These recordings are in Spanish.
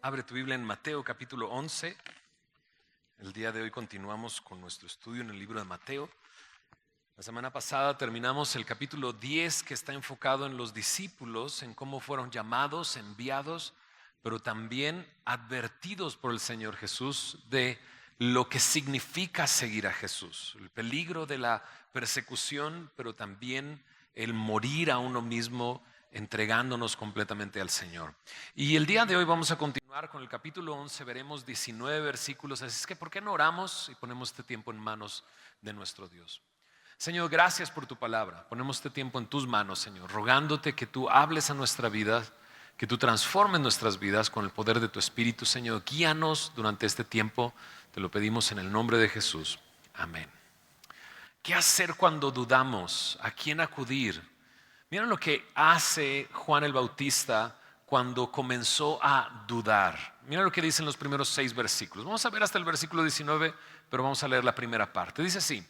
Abre tu Biblia en Mateo capítulo 11. El día de hoy continuamos con nuestro estudio en el libro de Mateo. La semana pasada terminamos el capítulo 10, que está enfocado en los discípulos, en cómo fueron llamados, enviados, pero también advertidos por el Señor Jesús de lo que significa seguir a Jesús, el peligro de la persecución, pero también el morir a uno mismo entregándonos completamente al Señor. Y el día de hoy vamos a continuar con el capítulo 11, veremos 19 versículos, así es que ¿por qué no oramos y ponemos este tiempo en manos de nuestro Dios? Señor, gracias por tu palabra. Ponemos este tiempo en tus manos, Señor, rogándote que tú hables a nuestra vida, que tú transformes nuestras vidas con el poder de tu Espíritu, Señor. Guíanos durante este tiempo, te lo pedimos en el nombre de Jesús. Amén. ¿Qué hacer cuando dudamos? ¿A quién acudir? Miren lo que hace Juan el Bautista cuando comenzó a dudar. Miren lo que dicen los primeros 6 versículos. Vamos a ver hasta el versículo 19, pero vamos a leer la primera parte. Dice así: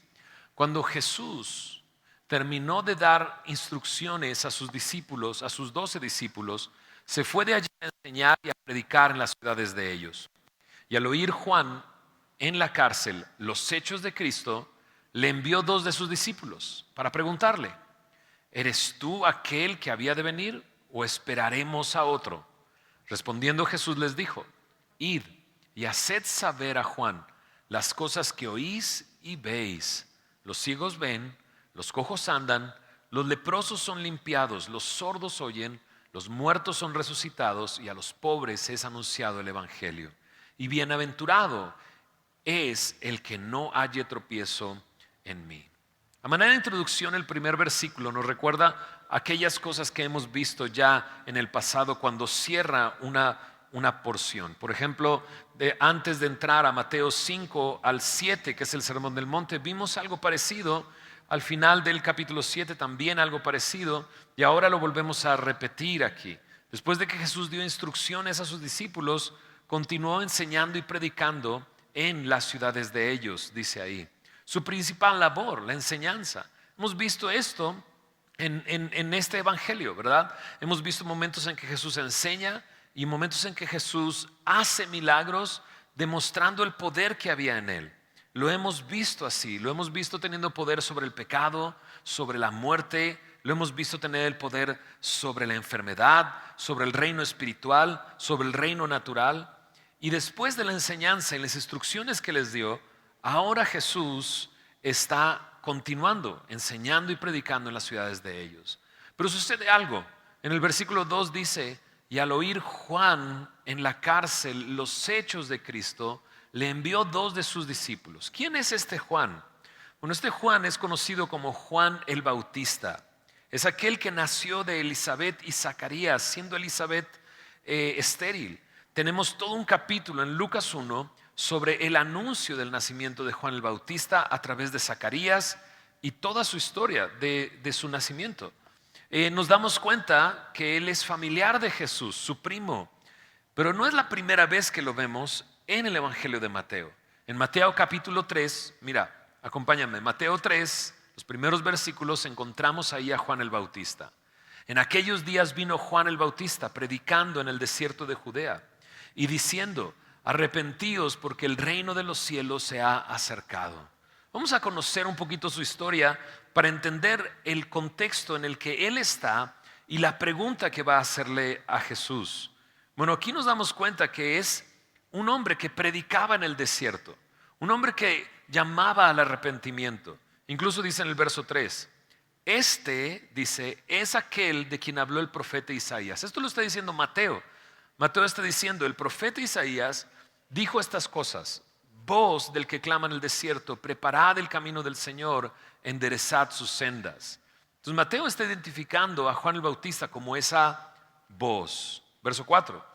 cuando Jesús terminó de dar instrucciones a sus discípulos, a sus 12 discípulos, se fue de allí a enseñar y a predicar en las ciudades de ellos. Y al oír Juan en la cárcel los hechos de Cristo, le envió 2 de sus discípulos para preguntarle: ¿eres tú aquel que había de venir o esperaremos a otro? Respondiendo Jesús les dijo: id y haced saber a Juan las cosas que oís y veis. Los ciegos ven, los cojos andan, los leprosos son limpiados, los sordos oyen, los muertos son resucitados y a los pobres es anunciado el evangelio. Y bienaventurado es el que no halle tropiezo en mí. A manera de introducción, el primer versículo nos recuerda aquellas cosas que hemos visto ya en el pasado cuando cierra una porción. Por ejemplo, antes de entrar a Mateo 5 al 7, que es el Sermón del Monte, vimos algo parecido. Al final del capítulo 7 también algo parecido, y ahora lo volvemos a repetir aquí. Después de que Jesús dio instrucciones a sus discípulos, continuó enseñando y predicando en las ciudades de ellos, dice ahí. Su principal labor, la enseñanza. Hemos visto esto en este evangelio, ¿verdad? Hemos visto momentos en que Jesús enseña y momentos en que Jesús hace milagros demostrando el poder que había en él. Lo hemos visto así, lo hemos visto teniendo poder sobre el pecado, sobre la muerte, lo hemos visto tener el poder sobre la enfermedad, sobre el reino espiritual, sobre el reino natural. Y después de la enseñanza y las instrucciones que les dio, ahora Jesús está continuando, enseñando y predicando en las ciudades de ellos. Pero sucede algo. En el versículo 2 dice: y al oír Juan en la cárcel los hechos de Cristo, le envió 2 de sus discípulos. ¿Quién es este Juan? Bueno, este Juan es conocido como Juan el Bautista. Es aquel que nació de Elizabeth y Zacarías, siendo Elizabeth estéril. Tenemos todo un capítulo en Lucas 1 sobre el anuncio del nacimiento de Juan el Bautista a través de Zacarías y toda su historia de su nacimiento. Nos damos cuenta que él es familiar de Jesús, su primo, pero no es la primera vez que lo vemos en el Evangelio de Mateo. En Mateo capítulo 3, mira, acompáñame, Mateo 3, los primeros versículos, encontramos ahí a Juan el Bautista. En aquellos días vino Juan el Bautista predicando en el desierto de Judea y diciendo: arrepentíos porque el reino de los cielos se ha acercado. Vamos a conocer un poquito su historia para entender el contexto en el que él está y la pregunta que va a hacerle a Jesús. Bueno, aquí nos damos cuenta que es un hombre que predicaba en el desierto, un hombre que llamaba al arrepentimiento. Incluso dice en el verso 3, dice, es aquel de quien habló el profeta Isaías. Esto lo está diciendo Mateo. Mateo está diciendo: el profeta Isaías dijo estas cosas: voz del que clama en el desierto, preparad el camino del Señor, enderezad sus sendas. Entonces Mateo está identificando a Juan el Bautista como esa voz. Verso 4: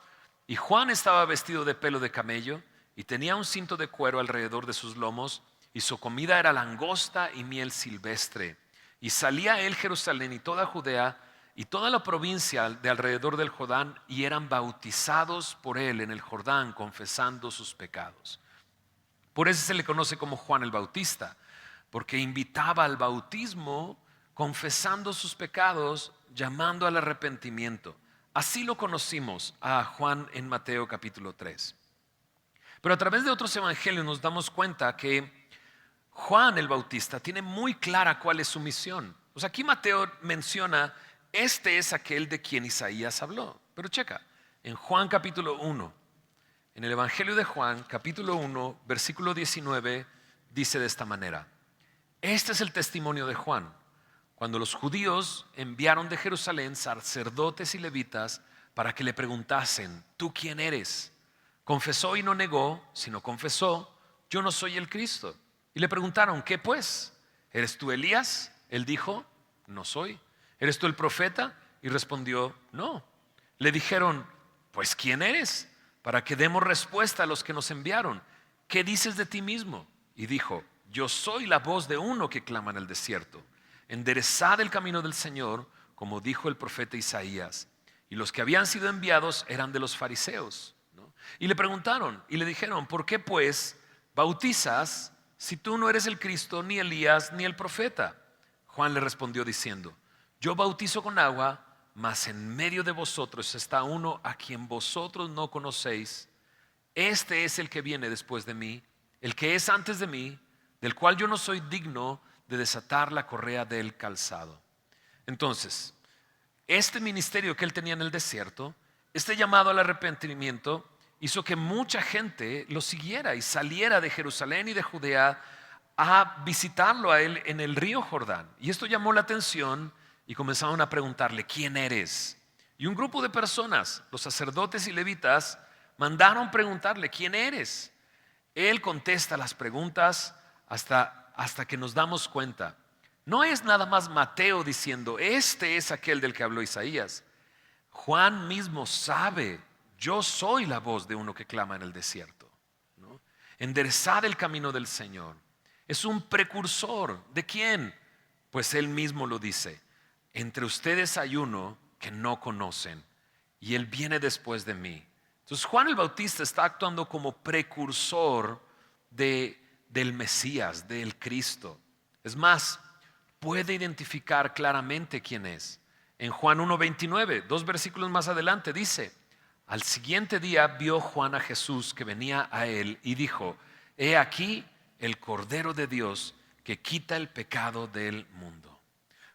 y Juan estaba vestido de pelo de camello y tenía un cinto de cuero alrededor de sus lomos, y su comida era langosta y miel silvestre. Y salía él Jerusalén y toda Judea y toda la provincia de alrededor del Jordán, y eran bautizados por él en el Jordán, confesando sus pecados. Por eso se le conoce como Juan el Bautista, porque invitaba al bautismo confesando sus pecados, llamando al arrepentimiento. Así lo conocimos a Juan en Mateo capítulo 3. Pero a través de otros evangelios nos damos cuenta que Juan el Bautista tiene muy clara cuál es su misión. O sea, aquí Mateo menciona, este es aquel de quien Isaías habló. Pero checa, en Juan capítulo 1, en el Evangelio de Juan capítulo 1, versículo 19, dice de esta manera: este es el testimonio de Juan, cuando los judíos enviaron de Jerusalén sacerdotes y levitas para que le preguntasen: ¿tú quién eres? Confesó y no negó, sino confesó: yo no soy el Cristo. Y le preguntaron: ¿qué pues? ¿Eres tú Elías? Él dijo: no soy. ¿Eres tú el profeta? Y respondió: no. Le dijeron: pues ¿quién eres? Para que demos respuesta a los que nos enviaron. ¿Qué dices de ti mismo? Y dijo: yo soy la voz de uno que clama en el desierto: enderezad el camino del Señor, como dijo el profeta Isaías. Y los que habían sido enviados eran de los fariseos, ¿no? Y le preguntaron y le dijeron: ¿por qué pues bautizas si tú no eres el Cristo, ni Elías, ni el profeta? Juan le respondió diciendo: yo bautizo con agua, mas en medio de vosotros está uno a quien vosotros no conocéis. Este es el que viene después de mí, el que es antes de mí, del cual yo no soy digno de desatar la correa del calzado. Entonces, este ministerio que él tenía en el desierto, este llamado al arrepentimiento, hizo que mucha gente lo siguiera y saliera de Jerusalén y de Judea a visitarlo a él en el río Jordán. Y esto llamó la atención y comenzaron a preguntarle: ¿quién eres? Y un grupo de personas, los sacerdotes y levitas, mandaron preguntarle: ¿quién eres? Él contesta las preguntas hasta que nos damos cuenta. No es nada más Mateo diciendo: este es aquel del que habló Isaías. Juan mismo sabe: yo soy la voz de uno que clama en el desierto, ¿no? Enderezad el camino del Señor. Es un precursor. ¿De quién? Pues él mismo lo dice: entre ustedes hay uno que no conocen, y él viene después de mí. Entonces Juan el Bautista está actuando como precursor del Mesías, del Cristo. Es más, puede identificar claramente quién es. En Juan 1:29, 2 versículos más adelante, dice: al siguiente día vio Juan a Jesús que venía a él y dijo: he aquí el Cordero de Dios que quita el pecado del mundo.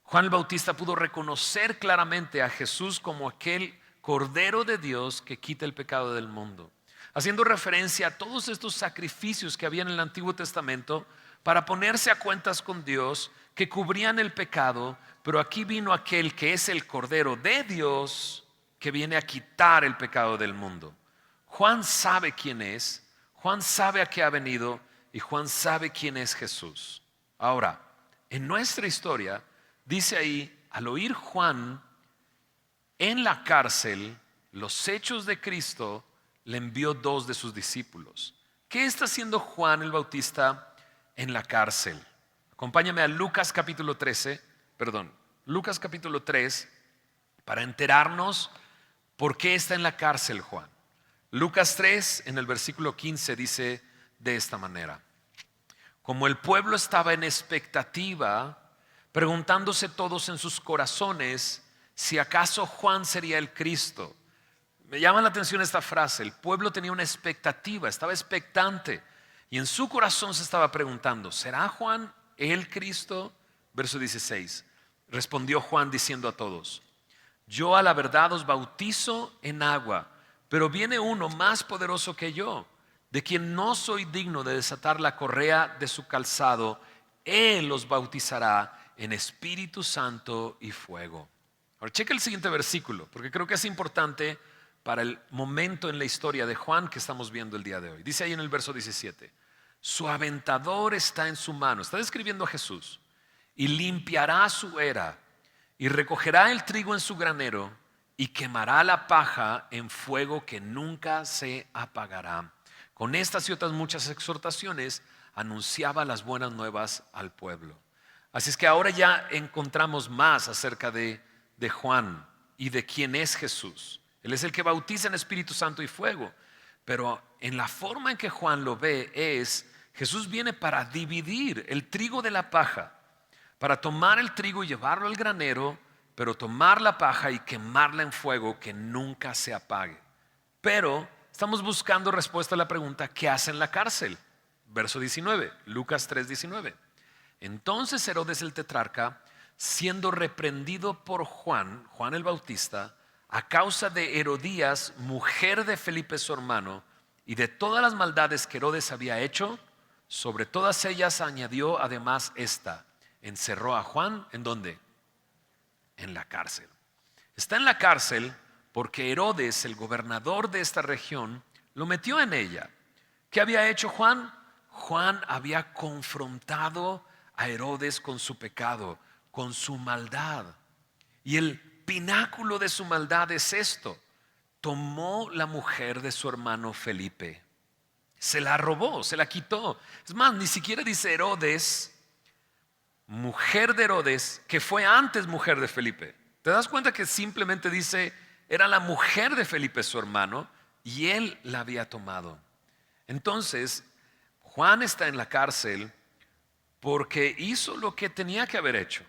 Juan el Bautista pudo reconocer claramente a Jesús como aquel Cordero de Dios que quita el pecado del mundo, haciendo referencia a todos estos sacrificios que había en el Antiguo Testamento para ponerse a cuentas con Dios, que cubrían el pecado. Pero aquí vino aquel que es el Cordero de Dios, que viene a quitar el pecado del mundo. Juan sabe quién es, Juan sabe a qué ha venido, y Juan sabe quién es Jesús. Ahora, en nuestra historia, dice ahí, al oír Juan en la cárcel los hechos de Cristo, le envió 2 de sus discípulos. ¿Qué está haciendo Juan el Bautista en la cárcel? Acompáñame a Lucas capítulo 3, para enterarnos por qué está en la cárcel Juan. Lucas 3, en el versículo 15, dice de esta manera: como el pueblo estaba en expectativa, preguntándose todos en sus corazones si acaso Juan sería el Cristo. Me llama la atención esta frase: el pueblo tenía una expectativa, estaba expectante, y en su corazón se estaba preguntando: ¿será Juan el Cristo? Verso 16: respondió Juan diciendo a todos: yo a la verdad os bautizo en agua, pero viene uno más poderoso que yo, de quien no soy digno de desatar la correa de su calzado. Él os bautizará en Espíritu Santo y fuego. Ahora checa el siguiente versículo, porque creo que es importante para el momento en la historia de Juan que estamos viendo el día de hoy. Dice ahí en el verso 17: su aventador está en su mano. Está describiendo a Jesús. Y limpiará su era, y recogerá el trigo en su granero, y quemará la paja en fuego que nunca se apagará. Con estas y otras muchas exhortaciones anunciaba las buenas nuevas al pueblo. Así es que ahora ya encontramos más acerca de Juan y de quién es Jesús. Él es el que bautiza en Espíritu Santo y fuego. Pero en la forma en que Juan lo ve es: Jesús viene para dividir el trigo de la paja, para tomar el trigo y llevarlo al granero, pero tomar la paja y quemarla en fuego que nunca se apague. Pero estamos buscando respuesta a la pregunta, ¿qué hace en la cárcel? Verso 19, Lucas 3:19. Entonces Herodes el tetrarca, siendo reprendido por Juan el Bautista, a causa de Herodías, mujer de Felipe su hermano, y de todas las maldades que Herodes había hecho, sobre todas ellas añadió además esta: encerró a Juan, ¿en dónde? En la cárcel. Está en la cárcel porque Herodes, el gobernador de esta región, lo metió en ella. ¿Qué había hecho Juan? Juan había confrontado a Herodes con su pecado, con su maldad. Y el pináculo de su maldad es esto: tomó la mujer de su hermano Felipe, se la robó, se la quitó. Es más, ni siquiera dice Herodes, mujer de Herodes, que fue antes mujer de Felipe. ¿Te das cuenta que simplemente dice, era la mujer de Felipe su hermano y él la había tomado? Entonces, Juan está en la cárcel porque hizo lo que tenía que haber hecho: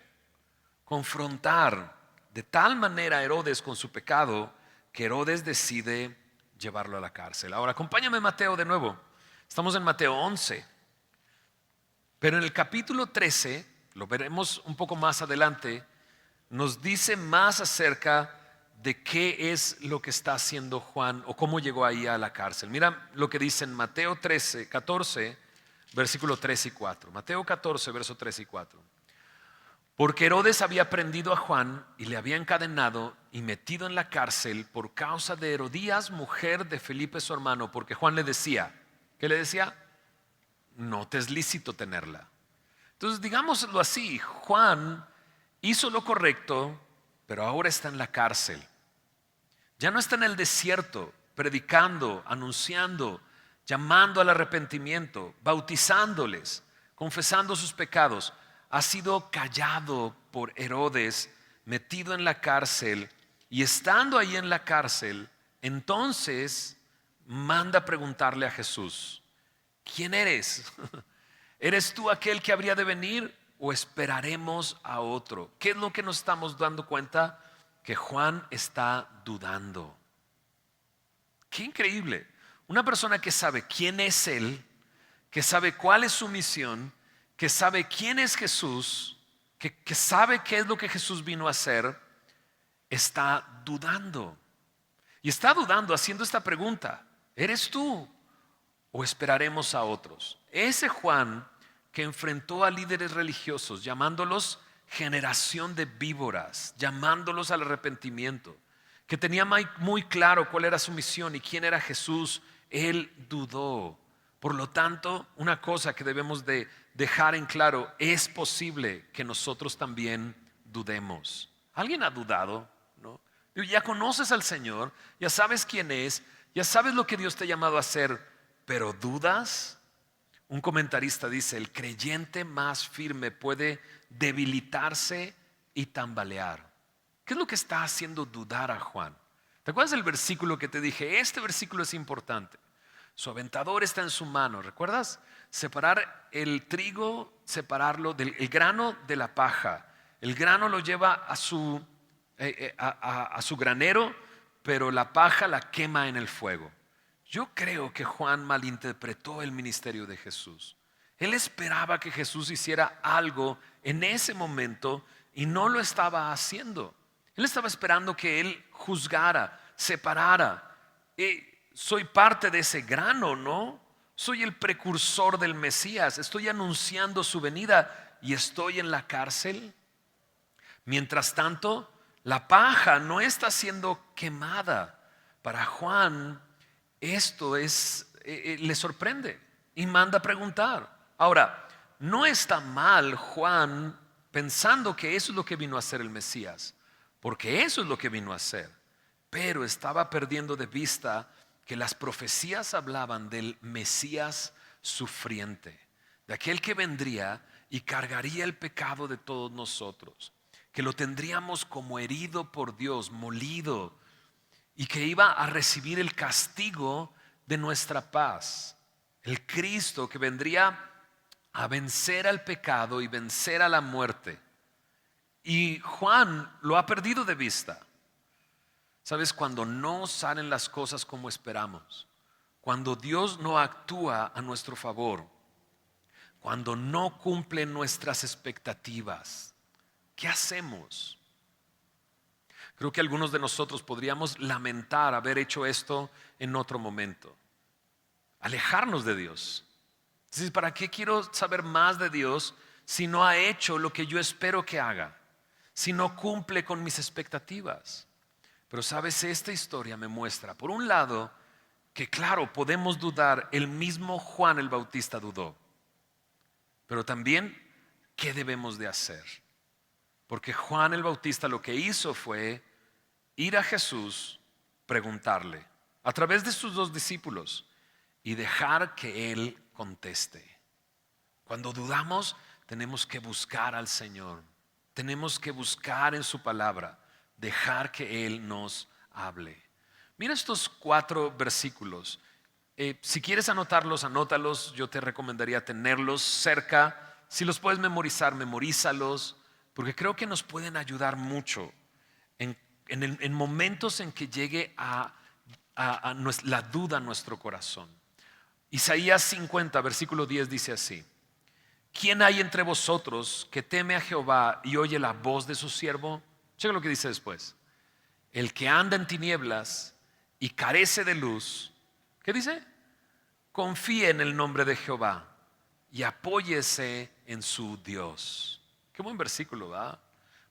confrontar de tal manera a Herodes con su pecado que Herodes decide llevarlo a la cárcel. Ahora, acompáñame a Mateo de nuevo. Estamos en Mateo 11. Pero en el capítulo 13, lo veremos un poco más adelante, nos dice más acerca de qué es lo que está haciendo Juan o cómo llegó ahí a la cárcel. Mira lo que dice en Mateo 14, versículo 3 y 4. Mateo 14, verso 3 y 4. Porque Herodes había prendido a Juan y le había encadenado y metido en la cárcel por causa de Herodías, mujer de Felipe su hermano, porque Juan le decía, ¿qué le decía? No te es lícito tenerla. Entonces, digámoslo así, Juan hizo lo correcto, pero ahora está en la cárcel. Ya no está en el desierto predicando, anunciando, llamando al arrepentimiento, bautizándoles, confesando sus pecados. Ha sido callado por Herodes, metido en la cárcel, y estando ahí en la cárcel, entonces manda a preguntarle a Jesús: ¿quién eres? ¿Eres tú aquel que habría de venir o esperaremos a otro? ¿Qué es lo que nos estamos dando cuenta? Que Juan está dudando. Qué increíble. Una persona que sabe quién es él, que sabe cuál es su misión, que sabe quién es Jesús, que sabe qué es lo que Jesús vino a hacer, está dudando. Y está dudando haciendo esta pregunta: ¿eres tú o esperaremos a otros? Ese Juan que enfrentó a líderes religiosos llamándolos generación de víboras, llamándolos al arrepentimiento, que tenía muy claro cuál era su misión y quién era Jesús, él dudó. Por lo tanto, una cosa que debemos de dejar en claro: es posible que nosotros también dudemos. ¿Alguien ha dudado? ¿No? Ya conoces al Señor, ya sabes quién es, ya sabes lo que Dios te ha llamado a hacer, pero ¿dudas? Un comentarista dice: el creyente más firme puede debilitarse y tambalear. ¿Qué es lo que está haciendo dudar a Juan? ¿Te acuerdas del versículo que te dije? Este versículo es importante. Su aventador está en su mano. ¿Recuerdas? Separar el trigo, separarlo del el grano de la paja. El grano lo lleva a su granero, pero la paja la quema en el fuego. Yo creo que Juan malinterpretó el ministerio de Jesús. Él esperaba que Jesús hiciera algo en ese momento y no lo estaba haciendo. Él estaba esperando que Él juzgara, separara. Soy parte de ese grano, ¿no? Soy el precursor del Mesías. Estoy anunciando su venida y estoy en la cárcel. Mientras tanto, la paja no está siendo quemada. Para Juan, esto le sorprende y manda a preguntar. Ahora, no está mal Juan pensando que eso es lo que vino a hacer el Mesías, porque eso es lo que vino a hacer, pero estaba perdiendo de vista que las profecías hablaban del Mesías sufriente, de aquel que vendría y cargaría el pecado de todos nosotros, que lo tendríamos como herido por Dios, molido, y que iba a recibir el castigo de nuestra paz. El Cristo que vendría a vencer al pecado y vencer a la muerte. Y Juan lo ha perdido de vista. ¿Sabes? Cuando no salen las cosas como esperamos, cuando Dios no actúa a nuestro favor, cuando no cumple nuestras expectativas, ¿qué hacemos? Creo que algunos de nosotros podríamos lamentar haber hecho esto en otro momento. Alejarnos de Dios. Entonces, ¿para qué quiero saber más de Dios si no ha hecho lo que yo espero que haga? Si no cumple con mis expectativas. Pero sabes, esta historia me muestra, por un lado, que claro, podemos dudar, el mismo Juan el Bautista dudó. Pero también, ¿qué debemos de hacer? Porque Juan el Bautista lo que hizo fue ir a Jesús, preguntarle, a través de sus dos discípulos, y dejar que Él conteste. Cuando dudamos, tenemos que buscar al Señor. Tenemos que buscar en su palabra, dejar que Él nos hable. Mira estos 4 versículos. Si quieres anotarlos, anótalos. Yo te recomendaría tenerlos cerca. Si los puedes memorizar, memorízalos, porque creo que nos pueden ayudar mucho en momentos en que llegue la duda a nuestro corazón. Isaías 50, versículo 10 dice así: ¿quién hay entre vosotros que teme a Jehová y oye la voz de su siervo? Checa lo que dice después. El que anda en tinieblas y carece de luz, ¿qué dice? Confíe en el nombre de Jehová y apóyese en su Dios. Qué buen versículo, ¿verdad?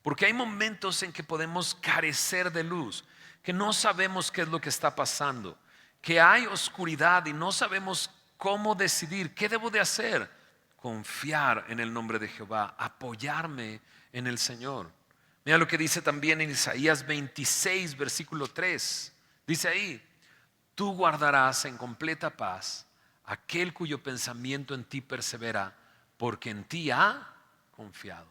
Porque hay momentos en que podemos carecer de luz, que no sabemos qué es lo que está pasando, que hay oscuridad y no sabemos cómo decidir, qué debo de hacer. Confiar en el nombre de Jehová, apoyarme en el Señor. Mira lo que dice también en Isaías 26, versículo 3. Dice ahí: tú guardarás en completa paz aquel cuyo pensamiento en ti persevera, porque en ti ha confiado.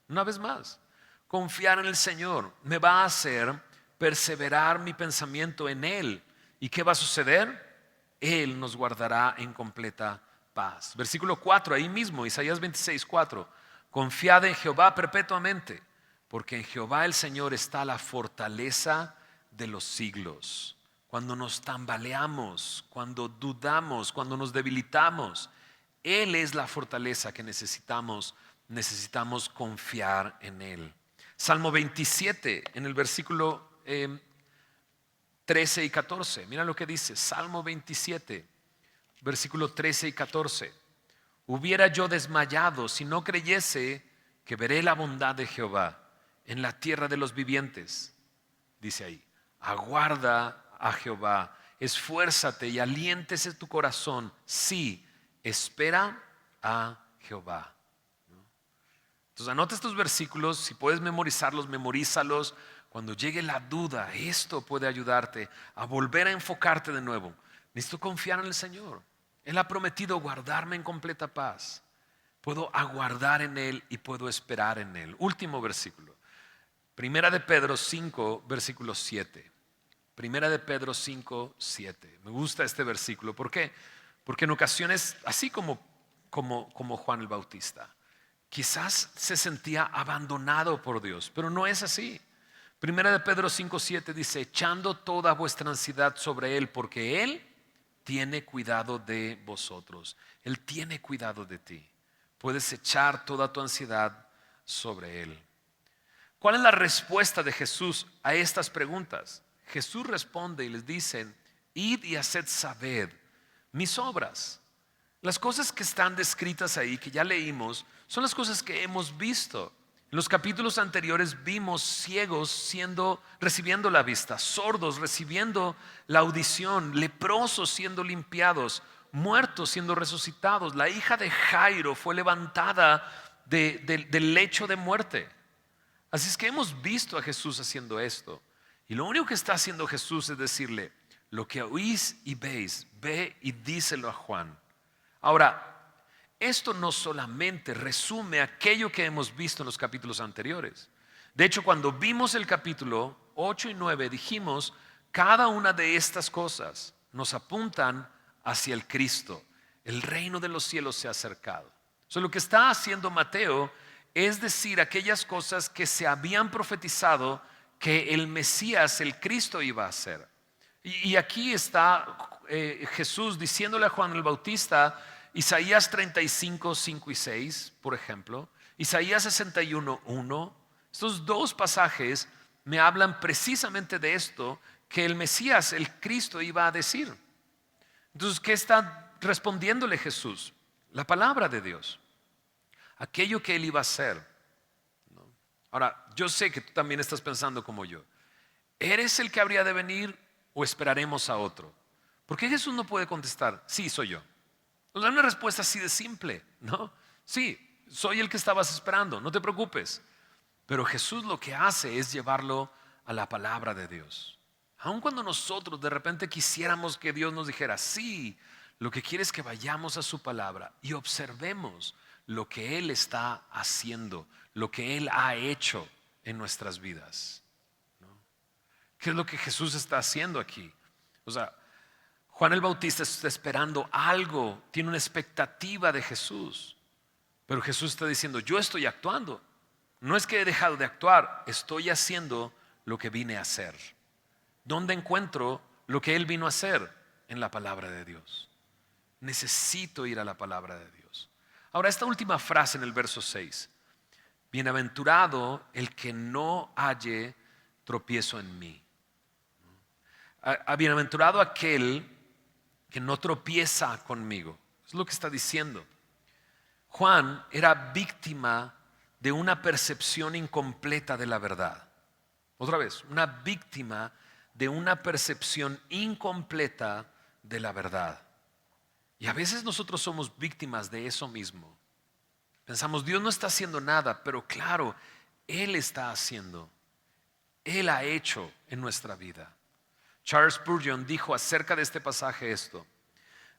Una vez más, confiar en el Señor me va a hacer perseverar mi pensamiento en Él. ¿Y qué va a suceder? Él nos guardará en completa paz. Versículo 4, ahí mismo, Isaías 26, 4. Confiad en Jehová perpetuamente, porque en Jehová el Señor está la fortaleza de los siglos. Cuando nos tambaleamos, cuando dudamos, cuando nos debilitamos, Él es la fortaleza que necesitamos confiar en Él. Salmo 27, en el versículo 13 y 14. Mira lo que dice, Salmo 27, versículo 13 y 14. Hubiera yo desmayado si no creyese que veré la bondad de Jehová en la tierra de los vivientes. Dice ahí: aguarda a Jehová, esfuérzate y aliéntese tu corazón. Sí, espera a Jehová. Entonces anota estos versículos, si puedes memorizarlos, memorízalos. Cuando llegue la duda, esto puede ayudarte a volver a enfocarte de nuevo. Necesito confiar en el Señor. Él ha prometido guardarme en completa paz. Puedo aguardar en Él y puedo esperar en Él. Último versículo. Primera de Pedro 5, versículo 7. Primera de Pedro 5, 7. Me gusta este versículo. ¿Por qué? Porque en ocasiones, así como Juan el Bautista, quizás se sentía abandonado por Dios, pero no es así. Primera de Pedro 5, 7 dice: echando toda vuestra ansiedad sobre Él, porque Él tiene cuidado de vosotros. Él tiene cuidado de ti. Puedes echar toda tu ansiedad sobre Él. ¿Cuál es la respuesta de Jesús a estas preguntas? Jesús responde y les dice: id y haced saber mis obras. Las cosas que están descritas ahí, que ya leímos, son las cosas que hemos visto. En los capítulos anteriores vimos ciegos recibiendo la vista, sordos recibiendo la audición, leprosos siendo limpiados, muertos siendo resucitados. La hija de Jairo fue levantada del lecho de muerte. Así es que hemos visto a Jesús haciendo esto. Y lo único que está haciendo Jesús es decirle: lo que oís y veis, ve y díselo a Juan. Ahora, esto no solamente resume aquello que hemos visto en los capítulos anteriores. De hecho, cuando vimos el capítulo 8 y 9, dijimos: cada una de estas cosas nos apuntan hacia el Cristo. El reino de los cielos se ha acercado. Lo que está haciendo Mateo es decir, aquellas cosas que se habían profetizado que el Mesías, el Cristo, iba a hacer. Y aquí está Jesús diciéndole a Juan el Bautista, Isaías 35, 5 y 6, por ejemplo, Isaías 61, 1. Estos dos pasajes me hablan precisamente de esto que el Mesías, el Cristo, iba a decir. Entonces, ¿qué está respondiéndole Jesús? La palabra de Dios, aquello que él iba a hacer, ¿no? Ahora, yo sé que tú también estás pensando como yo. ¿Eres el que habría de venir o esperaremos a otro? ¿Por qué Jesús no puede contestar? Sí, soy yo. Nos da una respuesta así de simple, ¿no? Sí, soy el que estabas esperando, no te preocupes. Pero Jesús lo que hace es llevarlo a la palabra de Dios. Aun cuando nosotros de repente quisiéramos que Dios nos dijera, sí, lo que quiere es que vayamos a su palabra y observemos lo que Él está haciendo, lo que Él ha hecho en nuestras vidas, ¿no? ¿Qué es lo que Jesús está haciendo aquí? O sea, Juan el Bautista está esperando algo, tiene una expectativa de Jesús, pero Jesús está diciendo, yo estoy actuando. No es que he dejado de actuar, estoy haciendo lo que vine a hacer. ¿Dónde encuentro lo que Él vino a hacer? En la palabra de Dios. Necesito ir a la palabra de Dios. Ahora, esta última frase en el verso 6. Bienaventurado el que no halle tropiezo en mí. Bienaventurado aquel que no tropieza conmigo. Es lo que está diciendo. Juan era víctima de una percepción incompleta de la verdad. Otra vez, una víctima de una percepción incompleta de la verdad. Y a veces nosotros somos víctimas de eso mismo. Pensamos, Dios no está haciendo nada, pero claro, Él está haciendo. Él ha hecho en nuestra vida. Charles Spurgeon dijo acerca de este pasaje esto: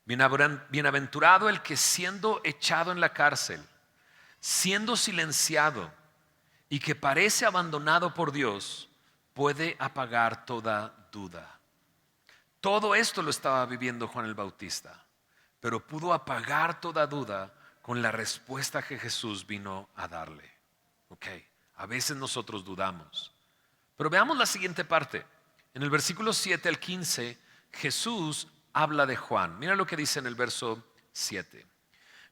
bienaventurado el que siendo echado en la cárcel, siendo silenciado y que parece abandonado por Dios, puede apagar toda duda. Todo esto lo estaba viviendo Juan el Bautista, pero pudo apagar toda duda con la respuesta que Jesús vino a darle. A veces nosotros dudamos, pero veamos la siguiente parte. En el versículo 7 al 15, Jesús habla de Juan. Mira lo que dice en el verso 7.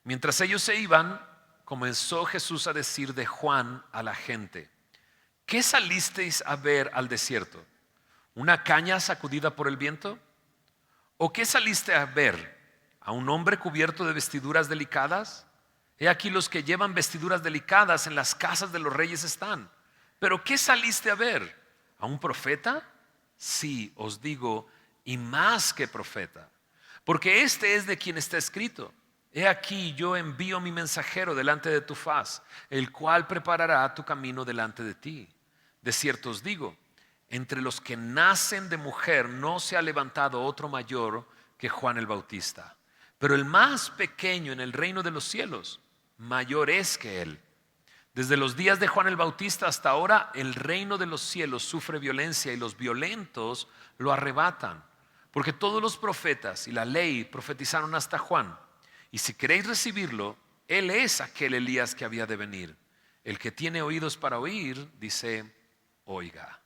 Mientras ellos se iban, comenzó Jesús a decir de Juan a la gente: ¿qué salisteis a ver al desierto? ¿Una caña sacudida por el viento? ¿O qué saliste a ver? ¿A un hombre cubierto de vestiduras delicadas? He aquí los que llevan vestiduras delicadas en las casas de los reyes están. ¿Pero qué saliste a ver? ¿A un profeta? Sí, os digo, y más que profeta. Porque este es de quien está escrito: he aquí yo envío mi mensajero delante de tu faz, el cual preparará tu camino delante de ti. De cierto os digo, entre los que nacen de mujer no se ha levantado otro mayor que Juan el Bautista. Pero el más pequeño en el reino de los cielos, mayor es que él. Desde los días de Juan el Bautista hasta ahora, el reino de los cielos sufre violencia y los violentos lo arrebatan. Porque todos los profetas y la ley profetizaron hasta Juan. Y si queréis recibirlo, él es aquel Elías que había de venir. El que tiene oídos para oír, dice, oiga.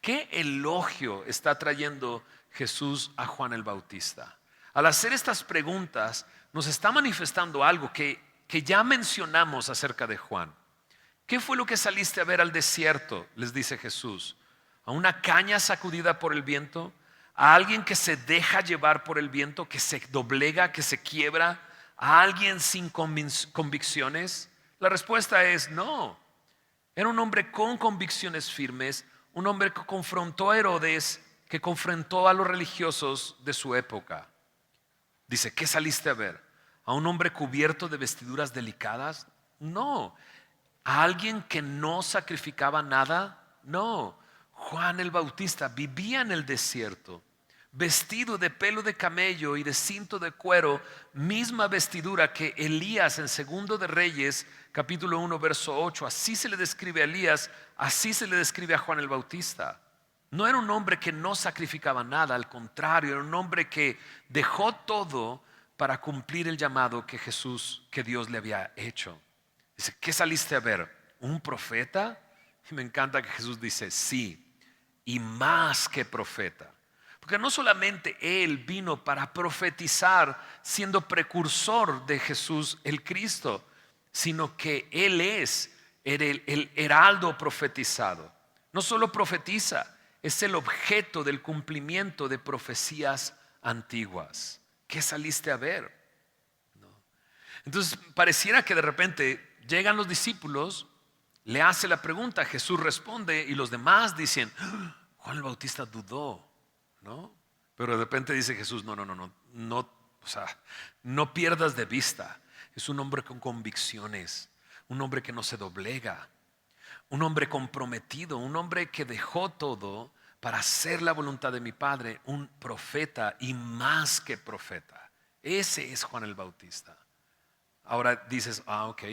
¿Qué elogio está trayendo Jesús a Juan el Bautista? Al hacer estas preguntas, nos está manifestando algo que ya mencionamos acerca de Juan. ¿Qué fue lo que saliste a ver al desierto? Les dice Jesús. ¿A una caña sacudida por el viento? ¿A alguien que se deja llevar por el viento, que se doblega, que se quiebra? ¿A alguien sin convicciones? La respuesta es no. Era un hombre con convicciones firmes, un hombre que confrontó a Herodes, que confrontó a los religiosos de su época. Dice, ¿qué saliste a ver? ¿A un hombre cubierto de vestiduras delicadas? No. ¿A alguien que no sacrificaba nada? No. Juan el Bautista vivía en el desierto, vestido de pelo de camello y de cinto de cuero, misma vestidura que Elías en Segundo de Reyes, capítulo 1, verso 8. Así se le describe a Elías, así se le describe a Juan el Bautista. No era un hombre que no sacrificaba nada, al contrario, era un hombre que dejó todo para cumplir el llamado que Dios le había hecho. Dice, ¿qué saliste a ver? ¿Un profeta? Y me encanta que Jesús dice, sí, y más que profeta. Porque no solamente Él vino para profetizar siendo precursor de Jesús el Cristo, sino que Él es el heraldo profetizado. No solo profetiza, es el objeto del cumplimiento de profecías antiguas. ¿Qué saliste a ver? Entonces pareciera que de repente llegan los discípulos, le hace la pregunta, Jesús responde y los demás dicen, "Ah, Juan el Bautista dudó, ¿no? Pero de repente dice Jesús, no, o sea, no pierdas de vista. Es un hombre con convicciones, un hombre que no se doblega, un hombre comprometido, un hombre que dejó todo para hacer la voluntad de mi Padre, un profeta y más que profeta. Ese es Juan el Bautista. Ahora dices, ok,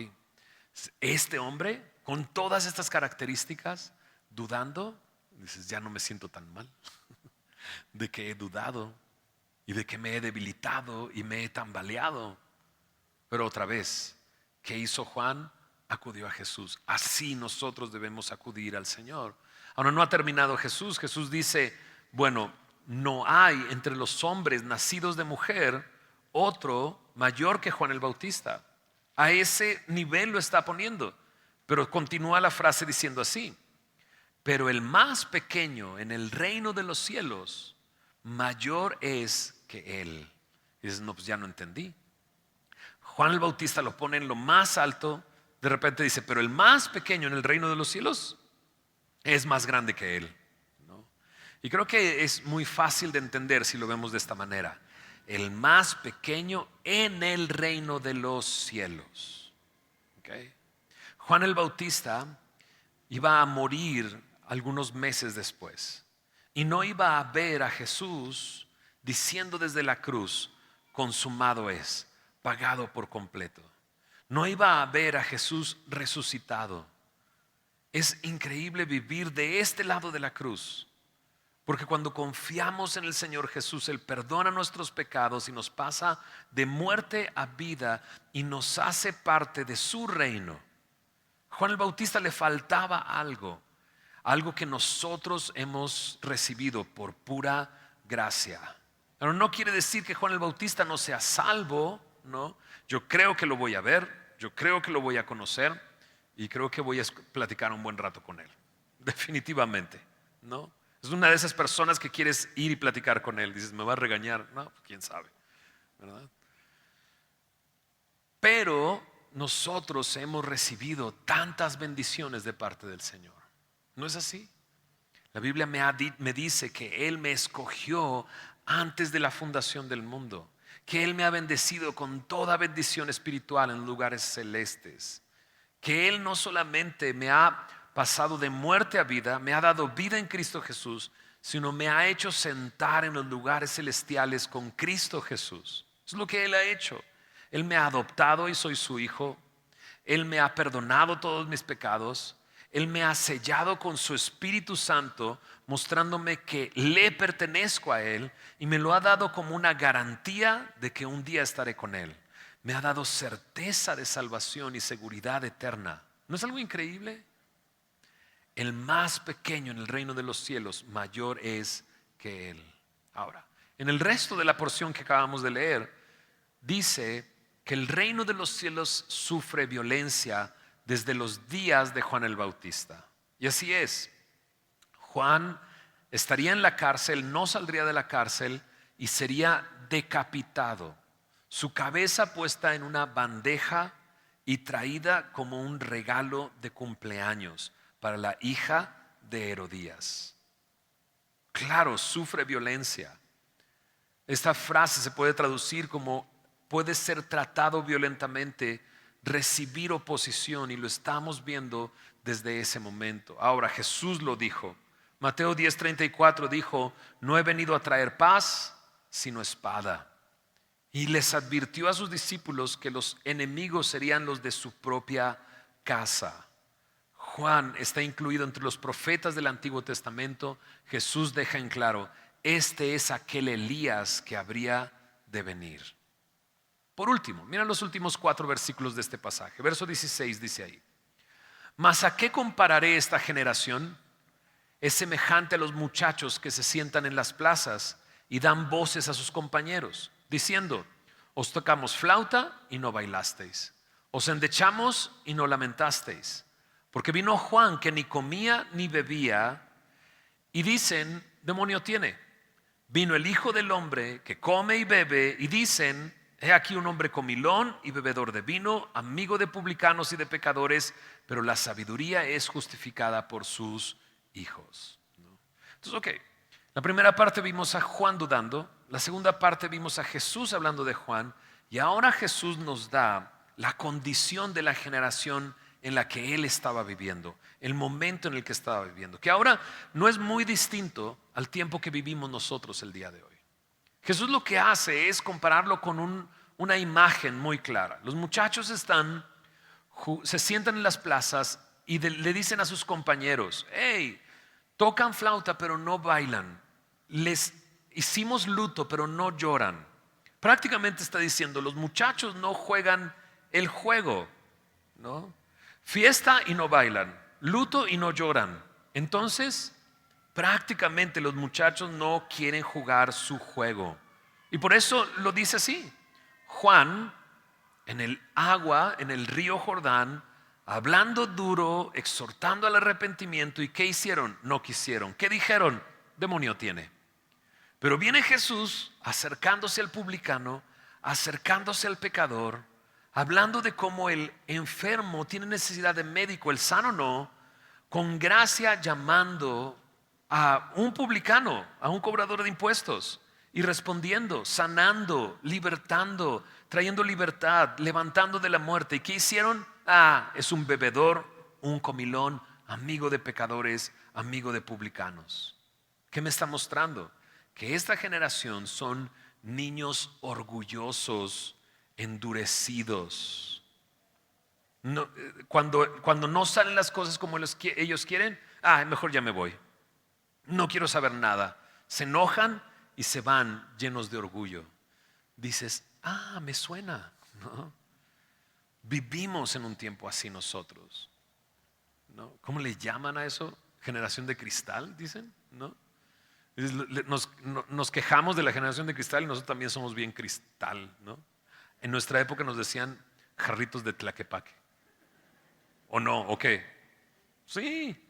este hombre con todas estas características, dudando, dices, ya no me siento tan mal de que he dudado y de que me he debilitado y me he tambaleado. Pero otra vez, ¿qué hizo Juan? Acudió a Jesús. Así nosotros debemos acudir al Señor. Ahora no ha terminado Jesús. Jesús dice, bueno, no hay entre los hombres nacidos de mujer otro mayor que Juan el Bautista. A ese nivel lo está poniendo. Pero continúa la frase diciendo así, pero el más pequeño en el reino de los cielos, mayor es que él. Y dices, no, pues ya no entendí. Juan el Bautista lo pone en lo más alto, de repente dice, pero el más pequeño en el reino de los cielos es más grande que él, ¿no? Y creo que es muy fácil de entender si lo vemos de esta manera. El más pequeño en el reino de los cielos. ¿Okay? Juan el Bautista iba a morir algunos meses después y no iba a ver a Jesús diciendo desde la cruz, consumado es, pagado por completo. No iba a ver a Jesús resucitado. Es increíble vivir de este lado de la cruz, porque cuando confiamos en el Señor Jesús, Él perdona nuestros pecados y nos pasa de muerte a vida y nos hace parte de su reino. Juan el Bautista le faltaba algo, algo que nosotros hemos recibido por pura gracia. Pero no quiere decir que Juan el Bautista no sea salvo, ¿no? Yo creo que lo voy a ver, yo creo que lo voy a conocer y creo que voy a platicar un buen rato con él. Definitivamente, ¿no? Es una de esas personas que quieres ir y platicar con él. Dices, ¿me va a regañar? No, quién sabe, ¿verdad? Pero nosotros hemos recibido tantas bendiciones de parte del Señor. ¿No es así? La Biblia me dice que Él me escogió antes de la fundación del mundo, que Él me ha bendecido con toda bendición espiritual en lugares celestes, que Él no solamente me ha pasado de muerte a vida, me ha dado vida en Cristo Jesús, sino me ha hecho sentar en los lugares celestiales con Cristo Jesús. Eso es lo que Él ha hecho. Él me ha adoptado y soy su hijo. Él me ha perdonado todos mis pecados. Él me ha sellado con su Espíritu Santo, mostrándome que le pertenezco a Él y me lo ha dado como una garantía de que un día estaré con Él. Me ha dado certeza de salvación y seguridad eterna. ¿No es algo increíble? El más pequeño en el reino de los cielos, mayor es que Él. Ahora, en el resto de la porción que acabamos de leer, dice que el reino de los cielos sufre violencia desde los días de Juan el Bautista. Y así es. Juan estaría en la cárcel, no saldría de la cárcel y sería decapitado. Su cabeza puesta en una bandeja y traída como un regalo de cumpleaños para la hija de Herodías. Claro, sufre violencia. Esta frase se puede traducir como puede ser tratado violentamente, recibir oposición, y lo estamos viendo desde ese momento. Ahora Jesús lo dijo. Mateo 10:34 dijo, no he venido a traer paz, sino espada. Y les advirtió a sus discípulos que los enemigos serían los de su propia casa. Juan está incluido entre los profetas del Antiguo Testamento. Jesús deja en claro, este es aquel Elías que habría de venir. Por último, mira los últimos 4 versículos de este pasaje. Verso 16 dice ahí: Mas ¿a qué compararé esta generación? Es semejante a los muchachos que se sientan en las plazas y dan voces a sus compañeros, diciendo: Os tocamos flauta y no bailasteis, os endechamos y no lamentasteis. Porque vino Juan, que ni comía ni bebía, y dicen: demonio tiene. Vino el Hijo del Hombre, que come y bebe, y dicen: he aquí un hombre comilón y bebedor de vino, amigo de publicanos y de pecadores, pero la sabiduría es justificada por sus hijos. Entonces, ok, la primera parte vimos a Juan dudando, la segunda parte vimos a Jesús hablando de Juan, y ahora Jesús nos da la condición de la generación en la que él estaba viviendo, el momento en el que estaba viviendo, que ahora no es muy distinto al tiempo que vivimos nosotros el día de hoy. Jesús lo que hace es compararlo con una imagen muy clara. Los muchachos se sientan en las plazas y le dicen a sus compañeros: hey, tocan flauta pero no bailan, les hicimos luto pero no lloran. Prácticamente está diciendo: los muchachos no juegan el juego, ¿no? Fiesta y no bailan, luto y no lloran. Entonces, prácticamente los muchachos no quieren jugar su juego. Y por eso lo dice así. Juan, en el agua, en el río Jordán, hablando duro, exhortando al arrepentimiento. ¿Y qué hicieron? No quisieron. ¿Qué dijeron? Demonio tiene. Pero viene Jesús acercándose al publicano, acercándose al pecador, hablando de cómo el enfermo tiene necesidad de médico, el sano no, con gracia llamando a un publicano, a un cobrador de impuestos, y respondiendo, sanando, libertando, trayendo libertad, levantando de la muerte. ¿Y qué hicieron? Es un bebedor, un comilón, amigo de pecadores, amigo de publicanos. ¿Qué me está mostrando? Que esta generación son niños orgullosos, endurecidos. No, cuando no salen las cosas como ellos quieren, mejor ya me voy. No quiero saber nada. Se enojan y se van llenos de orgullo. Dices: me suena, ¿no? Vivimos en un tiempo así nosotros, ¿no? ¿Cómo le llaman a eso? Generación de cristal, dicen, ¿no? Nos quejamos de la generación de cristal y nosotros también somos bien cristal, ¿no? En nuestra época nos decían jarritos de Tlaquepaque. ¿O no? ¿O qué? Sí.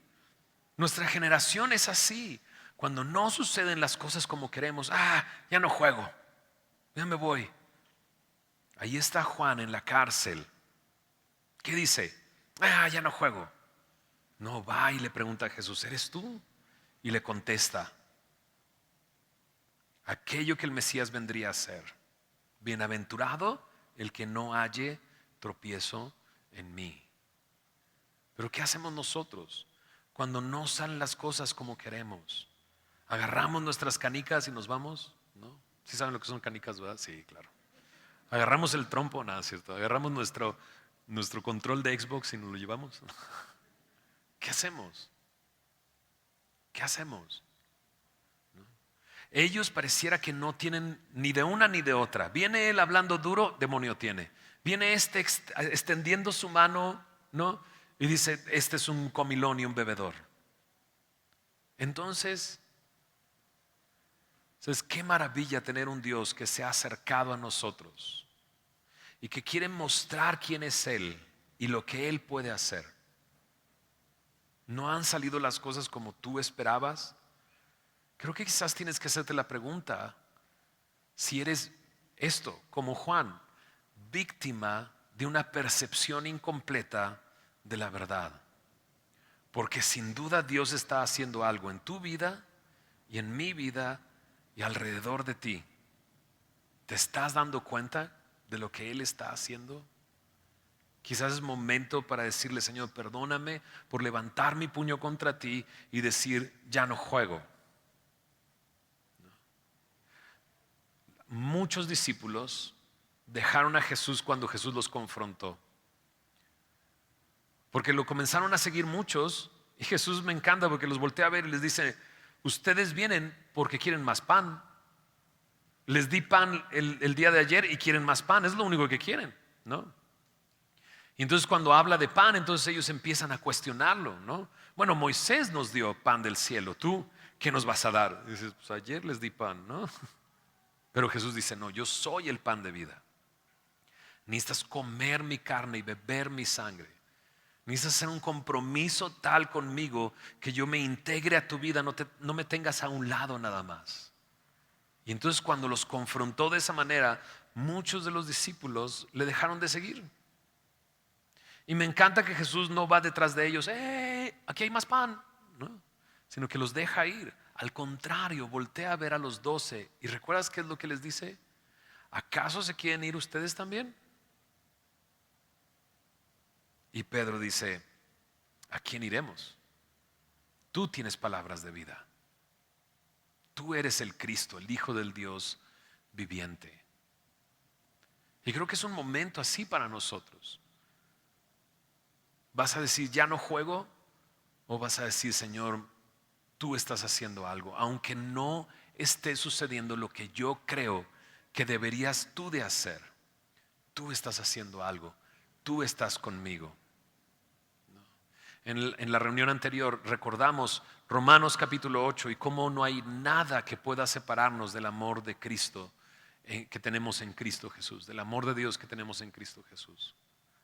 Nuestra generación es así. Cuando no suceden las cosas como queremos, ya no juego, ya me voy. Ahí está Juan en la cárcel. ¿Qué dice? Ya no juego. No, va y le pregunta a Jesús: ¿eres tú? Y le contesta aquello que el Mesías vendría a ser: bienaventurado el que no halle tropiezo en mí. Pero ¿qué hacemos nosotros cuando no salen las cosas como queremos? Agarramos nuestras canicas y nos vamos, ¿no? ¿Sí saben lo que son canicas, verdad? Sí, claro. Agarramos el trompo, nada, ¿cierto? Agarramos nuestro control de Xbox y nos lo llevamos. ¿Qué hacemos? ¿Qué hacemos? ¿No? Ellos pareciera que no tienen ni de una ni de otra. Viene él hablando duro, demonio tiene. Viene este extendiendo su mano, ¿no? Y dice: este es un comilón y un bebedor. Entonces, ¿sabes qué maravilla tener un Dios que se ha acercado a nosotros y que quiere mostrar quién es Él y lo que Él puede hacer? ¿No han salido las cosas como tú esperabas? Creo que quizás tienes que hacerte la pregunta si eres esto, como Juan, víctima de una percepción incompleta de la verdad. Porque sin duda Dios está haciendo algo en tu vida y en mi vida y alrededor de ti. ¿Te estás dando cuenta de lo que Él está haciendo? Quizás es momento para decirle: Señor, perdóname por levantar mi puño contra ti y decir: ya no juego. Muchos discípulos dejaron a Jesús cuando Jesús los confrontó, porque lo comenzaron a seguir muchos. Y Jesús me encanta porque los voltea a ver y les dice: ustedes vienen porque quieren más pan. Les di pan el día de ayer y quieren más pan, es lo único que quieren, ¿no? Y entonces cuando habla de pan, entonces ellos empiezan a cuestionarlo, ¿no? Bueno, Moisés nos dio pan del cielo, ¿tú qué nos vas a dar? Y dices, pues ayer les di pan, ¿no? Pero Jesús dice, no, yo soy el pan de vida. Necesitas comer mi carne y beber mi sangre. Necesitas hacer un compromiso tal conmigo que yo me integre a tu vida, no me tengas a un lado nada más. Y entonces cuando los confrontó de esa manera, muchos de los discípulos le dejaron de seguir. Y me encanta que Jesús no va detrás de ellos, aquí hay más pan, ¿no? Sino que los deja ir. Al contrario, voltea a ver a los 12 y ¿recuerdas qué es lo que les dice? ¿Acaso se quieren ir ustedes también? Y Pedro dice, ¿a quién iremos? Tú tienes palabras de vida. Tú eres el Cristo, el Hijo del Dios viviente. Y creo que es un momento así para nosotros. ¿Vas a decir, ya no juego? ¿O vas a decir, Señor, tú estás haciendo algo, aunque no esté sucediendo lo que yo creo que deberías tú de hacer? Tú estás haciendo algo, tú estás conmigo. En la reunión anterior recordamos Romanos capítulo 8 y cómo no hay nada que pueda separarnos del amor de Cristo que tenemos en Cristo Jesús, del amor de Dios que tenemos en Cristo Jesús.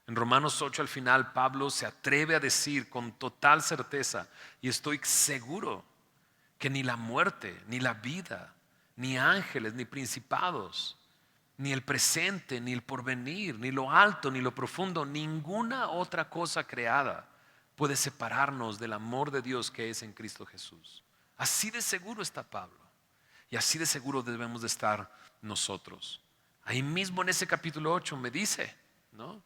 En Romanos 8 al final Pablo se atreve a decir con total certeza, y estoy seguro que ni la muerte, ni la vida, ni ángeles, ni principados, ni el presente, ni el porvenir, ni lo alto, ni lo profundo, ninguna otra cosa creada puede separarnos del amor de Dios que es en Cristo Jesús. Así de seguro está Pablo, y así de seguro debemos de estar nosotros. Ahí mismo en ese capítulo 8 me dice, ¿no?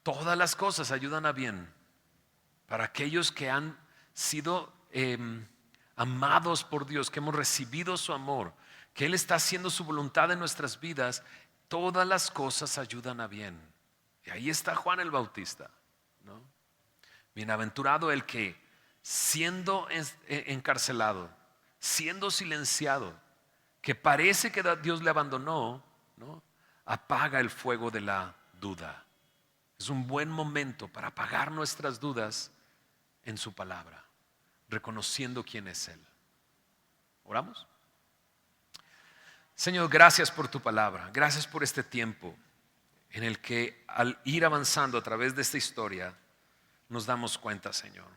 Todas las cosas ayudan a bien para aquellos que han sido amados por Dios, que hemos recibido su amor, que Él está haciendo su voluntad en nuestras vidas. Todas las cosas ayudan a bien. Y ahí está Juan el Bautista, ¿no? Bienaventurado el que siendo encarcelado, siendo silenciado, que parece que Dios le abandonó, ¿no? Apaga el fuego de la duda. Es un buen momento para apagar nuestras dudas en su palabra, reconociendo quién es Él. ¿Oramos? Señor, gracias por tu palabra, gracias por este tiempo en el que al ir avanzando a través de esta historia nos damos cuenta, Señor.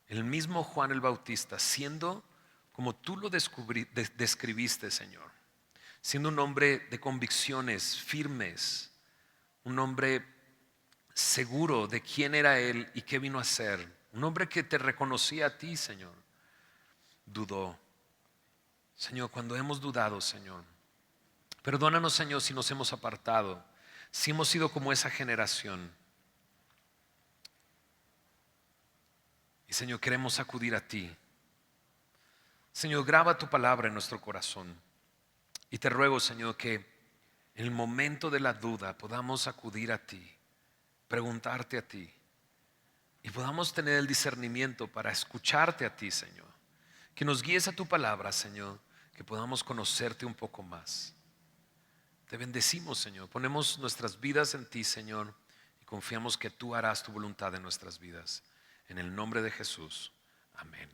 El mismo Juan el Bautista, siendo como tú lo describiste, Señor, siendo un hombre de convicciones firmes, un hombre seguro de quién era Él y qué vino a hacer, un hombre que te reconocía a ti, Señor, dudó. Señor, cuando hemos dudado, Señor, perdónanos, Señor, si nos hemos apartado, si hemos sido como esa generación. Y Señor, queremos acudir a ti. Señor, graba tu palabra en nuestro corazón. Y te ruego, Señor, que en el momento de la duda podamos acudir a ti, preguntarte a ti, y podamos tener el discernimiento para escucharte a ti, Señor. Que nos guíes a tu palabra, Señor, que podamos conocerte un poco más. Te bendecimos, Señor. Ponemos nuestras vidas en ti, Señor, y confiamos que tú harás tu voluntad en nuestras vidas. En el nombre de Jesús. Amén.